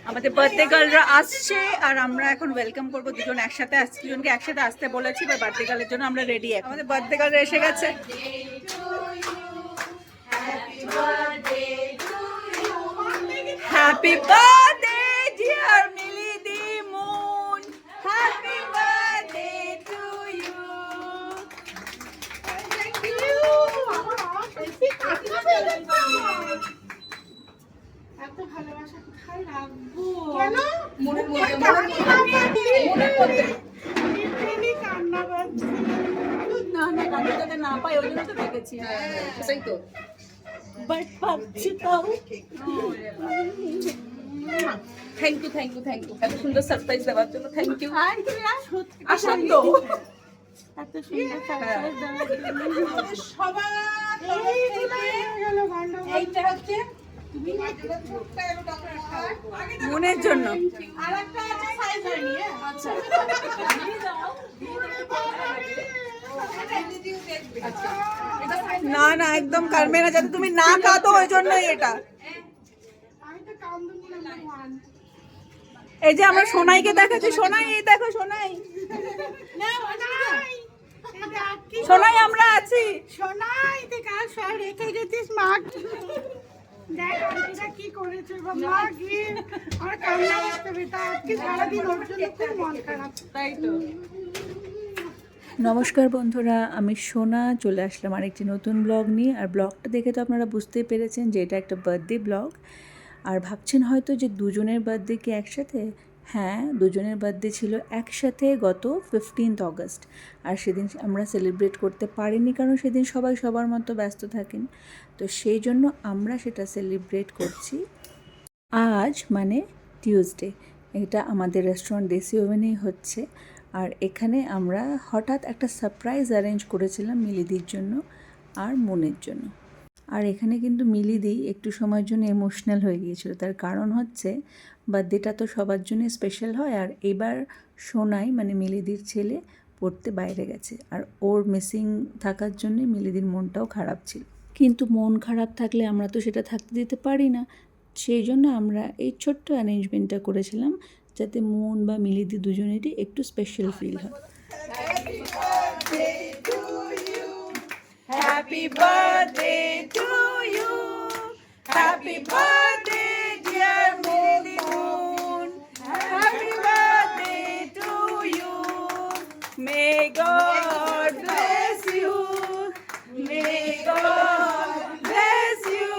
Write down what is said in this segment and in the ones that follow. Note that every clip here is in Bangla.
আমাদের বার্থডে গার্লরা আসছে আর আমরা এখন ওয়েলকাম করবো দুজন একসাথে আসছে, দুজনকে একসাথে আসতে বলেছি। এবার বার্থডে গার্লের জন্য আমরা রেডি। আমাদের বার্থডে গার্লরা এসে গেছে। হ্যাপি বার্থডে ডিয়ার মিলিদি Moon, happy birthday to you. এত ভালোবাসা কোথায় রাখবো? কান্না পাচ্ছে। না না, কান্না যাতে না পাই ওই জন্য তো রেখেছি। সেই তো বাট পাচ্ছি তাও। Thank you thank you thank you এত সুন্দর সারপ্রাইজ দেওয়ার জন্য। Thank you. আসুন তো, এত সুন্দর সারপ্রাইজ দেওয়ার জন্য সবার এইটা হচ্ছে মনের জন্য। আরেকটা আছে সাইজ হয়নি। আচ্ছা না না একদম কারবে না, যাতে তুমি না কাঁদো ওই জন্যই এটা। আমি তো কান্দুনি নাম্বার 1। এই যে আমরা সোনাইকে দেখাচ্ছি, সোনাই এই দেখো সোনাই, না সোনাই এটা কি সোনাই আমরা আছি। সোনাই তুই কাল সব রেখে গেছিস মা। দেখ আন্টিরা কি করেছে বাবা, কি আর কান্না করতে বেটা আজকে সারাদিন ওর জন্য খুব মন খারাপ। তাই তো। নমস্কার বন্ধুরা, আমি সোনা চলে আসলাম আরেকটি নতুন ব্লগ নিয়ে। আর ব্লগটা দেখে তো আপনারা বুঝতেই পেরেছেন যে এটা একটা বার্থডে ব্লগ। আর ভাবছেন হয়তো যে দুজনের বার্থডে কি একসাথে? হ্যাঁ, দুজনের বার্থডে ছিল একসাথে গত 15 অগস্ট। আর সেদিন আমরা সেলিব্রেট করতে পারিনি, কারণ সেদিন সবাই সবার মতো ব্যস্ত থাকেন। তো সেই জন্য আমরা সেটা সেলিব্রেট করছি আজ, মানে টিউসডে। এটা আমাদের রেস্টুরেন্ট দেশি ওভেনেই হচ্ছে। আর এখানে আমরা হঠাৎ একটা সারপ্রাইজ অ্যারেঞ্জ করেছিলাম মিলিদির জন্য আর মনের জন্য। আর এখানে কিন্তু মিলিদি একটু সময়ের জন্য ইমোশনাল হয়ে গিয়েছিল। তার কারণ হচ্ছে বার্থডেটা তো সবার জন্য স্পেশাল হয়, আর এবার সোনাই মানে মিলিদির ছেলে পড়তে বাইরে গেছে, আর ওর মিসিং থাকার জন্যে মিলিদির মনটাও খারাপ ছিল। কিন্তু মন খারাপ থাকলে আমরা তো সেটা থাকতে দিতে পারি না। সেই জন্য আমরা এই ছোট্ট অ্যারেঞ্জমেন্টটা করেছিলাম, যাতে মন বা মিলিদি দুজনেরই একটু স্পেশাল ফিল হয়। Happy birthday to you, happy birthday dear মিলিদি Moon, happy birthday to you. May God bless you, may God bless you,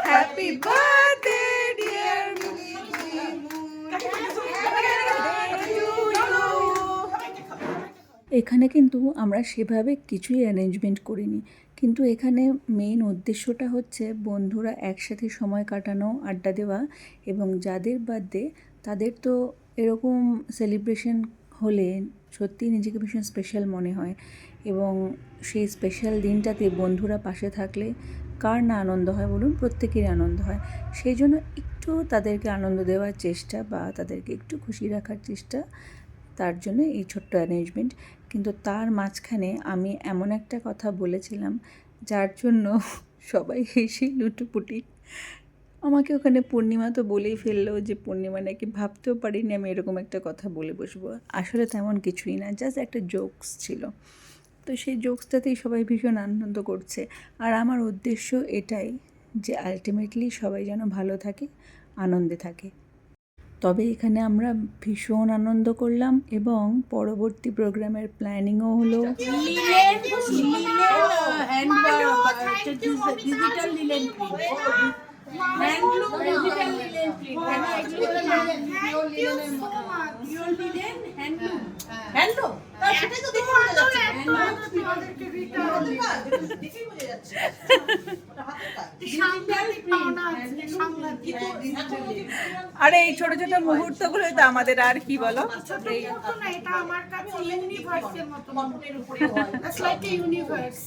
happy birthday dear মিলিদি Moon, happy birthday to you. এখানে কিন্তু আমরা সেভাবে কিছুই অ্যারেঞ্জমেন্ট করিনি, কিন্তু এখানে মেইন উদ্দেশ্যটা হচ্ছে বন্ধুরা একসাথে সময় কাটানো, আড্ডা দেওয়া। এবং যাদের বার্থডে তাদের তো এরকম সেলিব্রেশন হলে সত্যিই নিজেকে ভীষণ স্পেশাল মনে হয়। এবং সেই স্পেশাল দিনটাতে বন্ধুরা পাশে থাকলে কার না আনন্দ হয় বলুন? প্রত্যেকেরই আনন্দ হয়। সেই জন্য একটু তাদেরকে আনন্দ দেওয়ার চেষ্টা বা তাদেরকে একটু খুশি রাখার চেষ্টা, তার জন্য এই ছোট্ট অ্যারেঞ্জমেন্ট। কিন্তু তার মাঝখানে আমি এমন একটা কথা বলেছিলাম যার জন্য সবাই হেসে লুটোপুটি। আমাকে ওখানে পূর্ণিমা তো বলেই ফেললো যে পূর্ণিমা নাকি ভাবতেও পারিনি আমি এরকম একটা কথা বলে বসবো। আসলে তেমন কিছুই না, জাস্ট একটা জোকস ছিল। তো সেই জোকসটাতেই সবাই ভীষণ আনন্দ করছে। আর আমার উদ্দেশ্য এটাই যে আলটিমেটলি সবাই যেন ভালো থাকে, আনন্দে থাকে। তবে এখানে আমরা ভীষণ আনন্দ করলাম এবং পরবর্তী প্রোগ্রামের প্ল্যানিংও হলো। ডিজিটাল লিলেন আরে এই ছোট ছোট মুহূর্তগুলোই তো আমাদের, আর কি বলো? এটা আমার কাছে ইউনিভার্সের মতো। It's like a universe.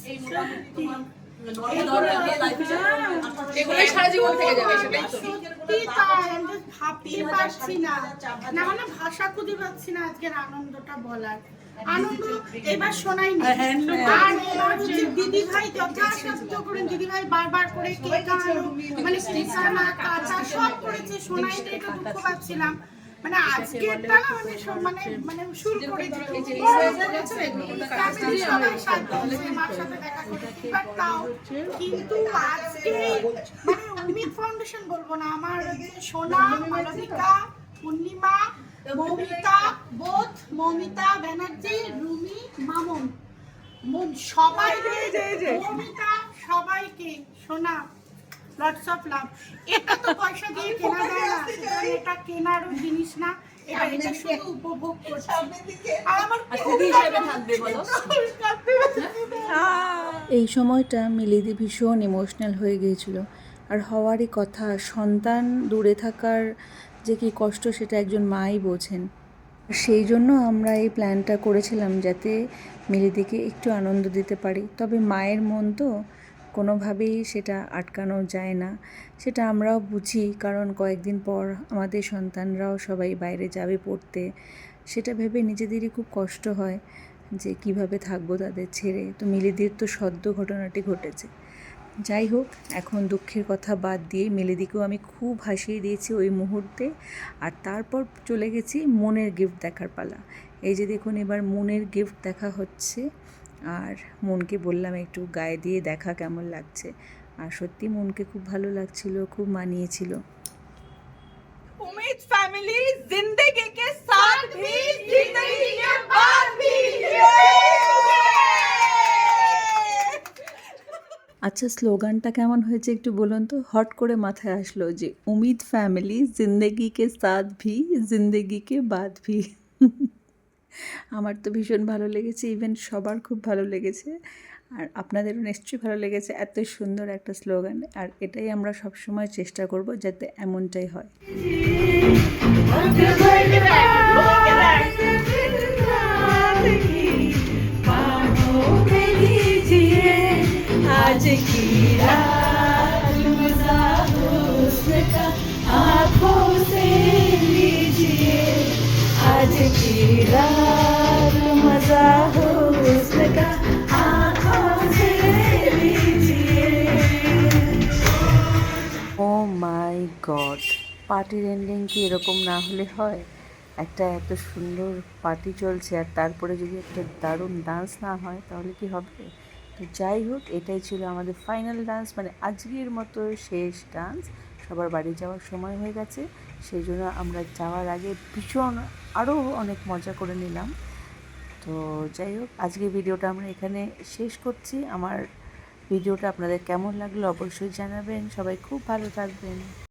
এগুলোই সারা জীবন থেকে যাবে, সেটাই তো। সত্যি তাই, আমি ভাবতে পারছি না, না মানে ভাষা খুঁজে পাচ্ছি না আজকের আনন্দটা বলার। আনন্দ এবার শোনাই নি। আর এবার হচ্ছে দিদি ভাই যথাসাধ্য করেন, দিদি ভাই বারবার করে কেক আনো, মানে স্টিকানা কাঁচা সব করেছে, শোনাই নি, এটা দুঃখ পাচ্ছিলাম। মানে আজকেরটা না মানে মানে মানে শুরু করে দিয়েছে ফ্যামিলি সবাই সাথে মার সাথে দেখা করে, বাট তাও কিন্তু আজকে মানে অমিত ফাউন্ডেশন বলবো না, আমার সোনা, মালবিকা, পূর্ণিমা, মৌমিতা, বোধ, মৌমিতা ব্যানার্জি, রুমি, মামুন, সবাই মৌমিতা সবাইকে সোনা লটস অফ লাভ। এটা তো পয়সা দিয়ে কেনা যায় না, এটা কেনারও জিনিস না, এটা এটা শুধু উপভোগ করছি। আর আমার খুবই থাকবে বলো। এই সময়টা মিলিদি ভীষণ ইমোশনাল হয়ে গিয়েছিল। আর হওয়ারই কথা, সন্তান দূরে থাকার যে কী কষ্ট সেটা একজন মাই বোঝেন। সেই জন্য আমরা এই প্ল্যানটা করেছিলাম যাতে মিলিদিকে একটু আনন্দ দিতে পারি। তবে মায়ের মন তো কোনোভাবেই সেটা আটকানো যায় না, সেটা আমরাও বুঝি, কারণ কয়েকদিন পর আমাদের সন্তানরাও সবাই বাইরে যাবে পড়তে। সেটা ভেবে নিজেদেরই খুব কষ্ট হয় যে কিভাবে থাকবো তাদের ছেড়ে। তো মিলিদির তো সদ্য ঘটনাটি ঘটেছে। যাই হোক, এখন দুঃখের কথা বাদ দিয়ে মিলিদিকেও আমি খুব হাসিয়ে দিয়েছি ওই মুহূর্তে। আর তারপর চলে গেছি মনের গিফট দেখার পালা। এই যে দেখুন, এবার মনের গিফট দেখা হচ্ছে। আর মনকে বললাম একটু গায়ে দিয়ে দেখা কেমন লাগছে। আর সত্যি মনকে খুব ভালো লাগছিল, খুব মানিয়েছিল। उम्मीद फैमिली जिंदगी के साथ भी जिंदगी के बाद भी। আচ্ছা, স্লোগানটা কেমন হয়েছে একটু বলুন তো। হট করে মাথায় আসলো যে উমিদ ফ্যামিলি জিন্দেগি কে সাথ ভি জিন্দেগি কে বাদ ভি। আমার তো ভীষণ ভালো লেগেছে, ইভেন সবার খুব ভালো লেগেছে। আর আপনাদেরও নিশ্চয়ই ভালো লেগেছে। এত সুন্দর একটা স্লোগান, আর এটাই আমরা সবসময় চেষ্টা করব যাতে এমনটাই হয়। आज की रात मज़ा हुस्न का आँखों से लीजिए, आज की रात मज़ा हुस्न का आँखों से लीजिए। ও মাই গড, পার্টির এন্ডিং কি এরকম না হলে হয়? একটা এত সুন্দর পার্টি চলছে আর তারপরে যদি একটা দারুণ ডান্স না হয় তাহলে কি হবে? তো যাই হোক, এটাই ছিল আমাদের ফাইনাল ডান্স, মানে আজকের মতো শেষ ডান্স। সবার বাড়ি যাওয়ার সময় হয়ে গেছে, সেই জন্য আমরা যাওয়ার আগে ভীষণ আরও অনেক মজা করে নিলাম। তো যাই হোক, আজকের ভিডিওটা আমরা এখানে শেষ করছি। আমার ভিডিওটা আপনাদের কেমন লাগলো অবশ্যই জানাবেন। সবাই খুব ভালো থাকবেন।